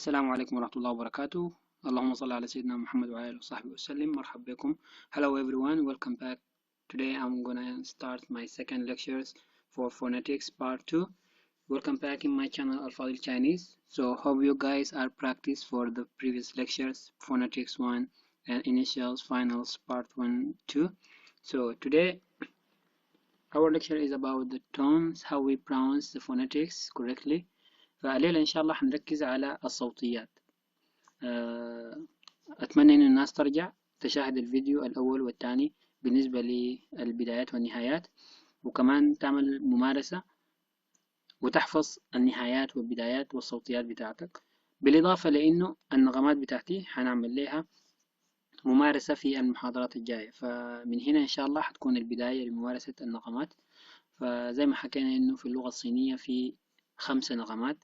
السلام عليكم ورحمة الله وبركاته. اللهم صل على سيدنا محمد وعلى آله وصحبه وسلم. مرحبا بكم. Hello everyone, welcome back. Today I'm gonna start my second lectures for phonetics part 2. Welcome back in my channel الفاضل Chinese. So hope you guys are practice for the previous lectures, phonetics 1 and initials, finals part 1, 2. So today our lecture is about the tones, how we pronounce the phonetics correctly. فالليلة إن شاء الله حنركز على الصوتيات. أتمنى إن الناس ترجع تشاهد الفيديو الأول والثاني بالنسبة للبدايات والنهايات، وكمان تعمل ممارسة وتحفظ النهايات والبدايات والصوتيات بتاعتك، بالإضافة لأنه النغمات بتاعتي حنعمل لها ممارسة في المحاضرات الجاية. فمن هنا إن شاء الله حتكون البداية لممارسة النغمات. فزي ما حكينا إنه في اللغة الصينية في 5 نغمات.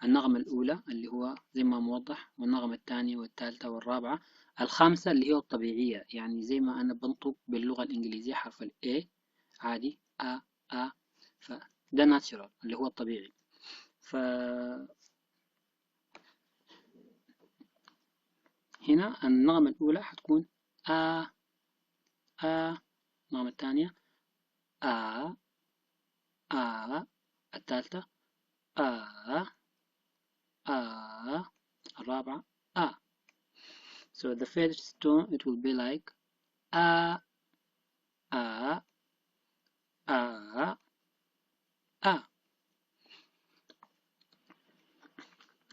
النغمة الأولى اللي هو زي ما موضح، والنغمة الثانية والثالثة والرابعة. الخامسة اللي هي الطبيعية، يعني زي ما أنا بنطق باللغة الإنجليزية حرف ال A عادي A فده ناتشرال اللي هو الطبيعي. هنا النغمة الأولى حتكون A. النغمة الثانية A. الثالثة A. الرابعة A. So the first tone it will be like A.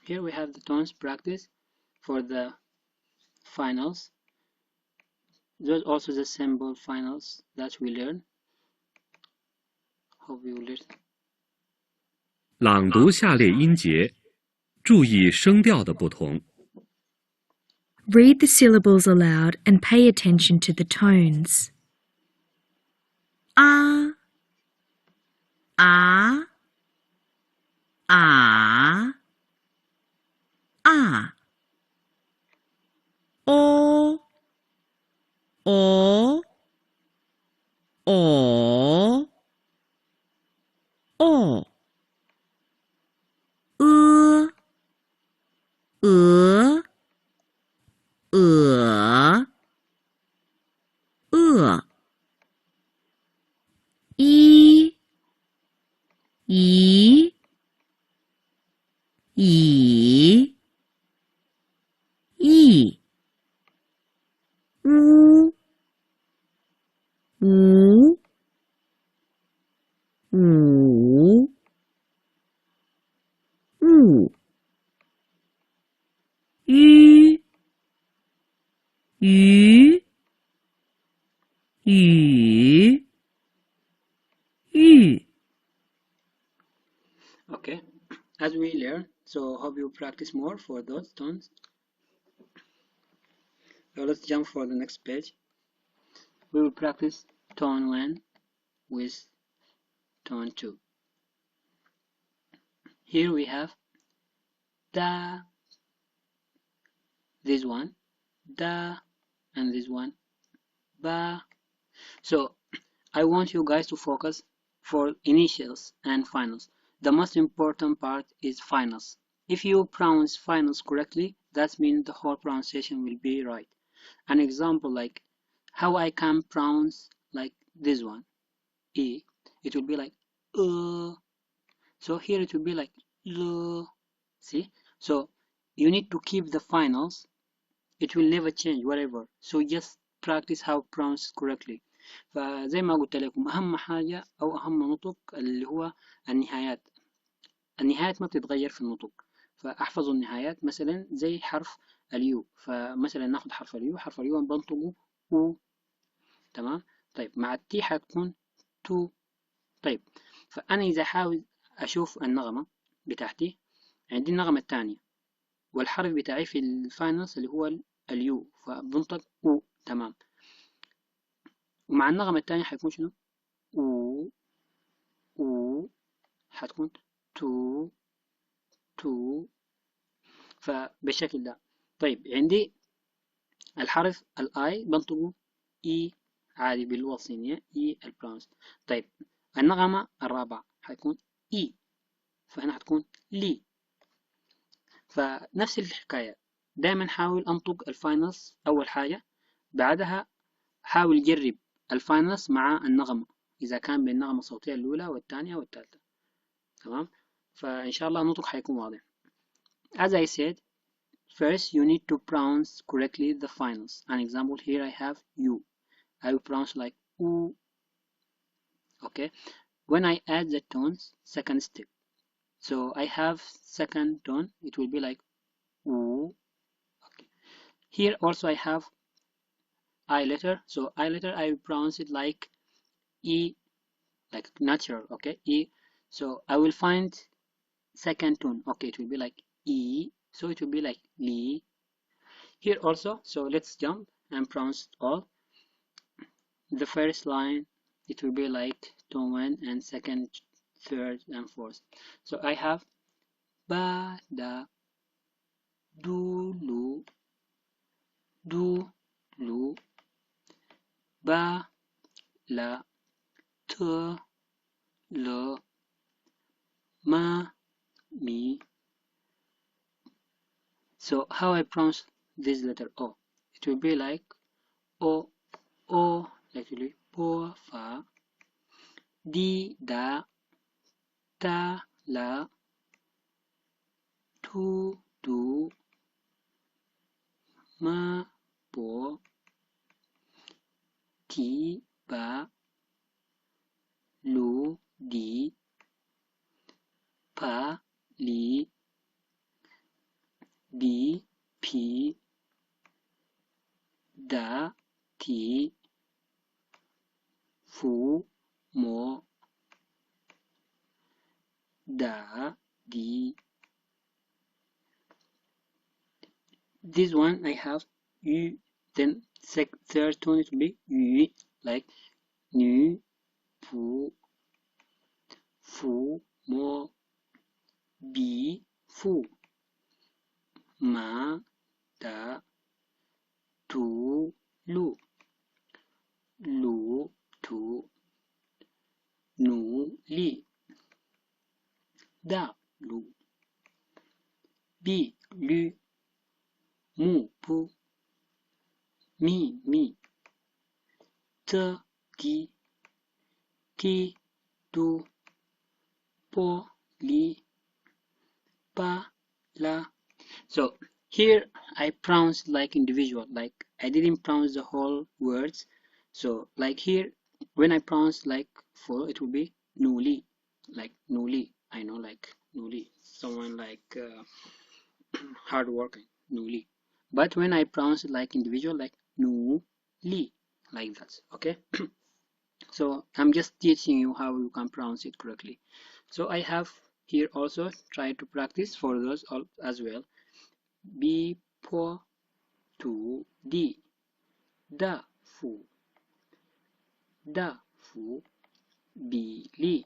Here we have the tones practice for the finals. Those also the symbol finals that we learn. Hope you learn. 朗读下列音节，注意声调的不同。 Read the syllables aloud and pay attention to the tones. Ah, ah, ah, ah. O, o, o, o. Okay, as we learn, so hope you practice more for those tones. So let's jump for the next page. We will practice tone 1 with tone 2. Here we have da, this one, da, and this one, ba. So I want you guys to focus for initials and finals. The most important part is finals. If you pronounce finals correctly, that means the whole pronunciation will be right. An example like how I can pronounce like this one, E, it will be like so here it will be like L. See? So you need to keep the finals. It will never change whatever. So just practice how to pronounce correctly. فزي ما قلت لكم أهم حاجة أو أهم نطق اللي هو النهايات. النهايات ما بتتغير في النطق، فأحفظوا النهايات. مثلا زي حرف اليو، فمثلا ناخد حرف اليو، حرف اليو بنطقه او. تمام. طيب مع التي حتكون تو. طيب فأنا إذا حاول أشوف النغمة بتاعتي، عندي النغمة الثانية والحرف بتاعي في الفاينلز اللي هو اليو، فبنطق او. تمام. ومع النغمة الثانية حيكون شنو؟ او حتكون تو. فبالشكل ده. طيب عندي الحرف الاي بنطقه اي عادي باللغة الصينية، اي البرونس. طيب النغمة الرابعة حتكون اي، فهنا حتكون لي. فنفس الحكاية، دايما حاول أنطق الفاينلز أول حاجة، بعدها حاول جرب الفاينلز مع النغمة إذا كان بالنغمة الصوتية الأولى والثانية والثالثة. تمام، فإن شاء الله النطق حيكون واضح. As I said, first you need to pronounce correctly the finals. An example here I have you. I will pronounce like oo. Okay, when I add the tones, second step. So I have second tone, it will be like oo. Okay. Here also I have I letter. So I letter I will pronounce it like E, like natural. Okay, E. So I will find second tone. Okay, it will be like E. So it will be like Li. Here also, so let's jump and pronounce all. The first line, it will be like tone 1, and second, third, and fourth. So I have ba, da, du, lu, ba, la, te, le, ma, mi. So how I pronounce this letter O? It will be like O, actually, po, fa, di, da, ta, la, tu, du, ma, po, ti, ba, lu, di, pa, li, bi, pi, da, ti, fu, mo, da, di. This one I have yu, then third tone it will be yu, like nu, fu, mo, bi, fu, ma, da, tu, lu, tu, nu, li, da, lu, bi, lu, mu, pu, mi, te, di, ti, du, po, li, pa, la. So here I pronounce like individual, like I didn't pronounce the whole words. So like here, when I pronounce like full, it will be nuli, like nuli. I know, like nuli, someone like hardworking, nuli. But when I pronounce it like individual, like nu, li, like that. Okay. So I'm just teaching you how you can pronounce it correctly. So I have here also try to practice for those all as well. Bi, po, tu, di, da, fu, bi, li,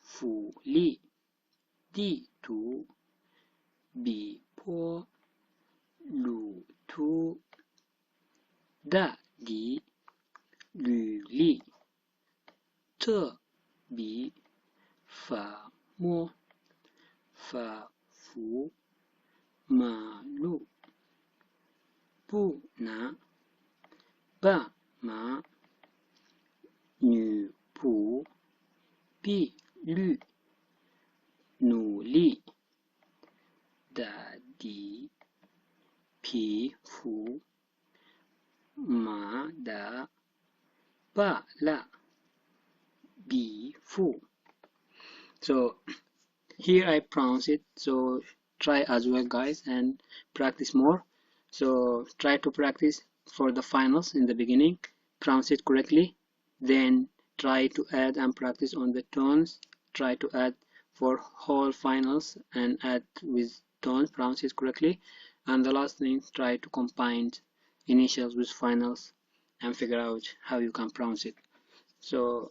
fu, li, di, tu, bi, po, lu, tu, da, di, lu, li, te, bi, fa, mo, fa, fu, ma, lu, bu, na, ba, ma, nu, pu, bi, lu, nu, li, da, di, pi, fu, ma, da, ba, la, bi, fu. So here I pronounce it, so try as well guys and practice more. So try to practice for the finals in the beginning, pronounce it correctly, then try to add and practice on the tones, try to add for whole finals and add with tones, pronounce it correctly, and the last thing, try to combine initials with finals and figure out how you can pronounce it. So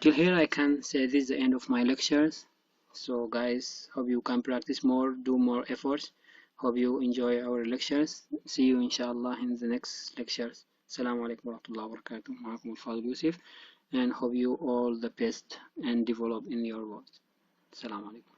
till here I can say this is the end of my lectures. So guys, hope you can practice more, do more efforts. Hope you enjoy our lectures. See you inshallah in the next lectures. Assalamu alaikum warahmatullahi wabarakatuh. Ma'akum al-Fadil, and hope you all the best and develop in your work. Assalamu alaikum.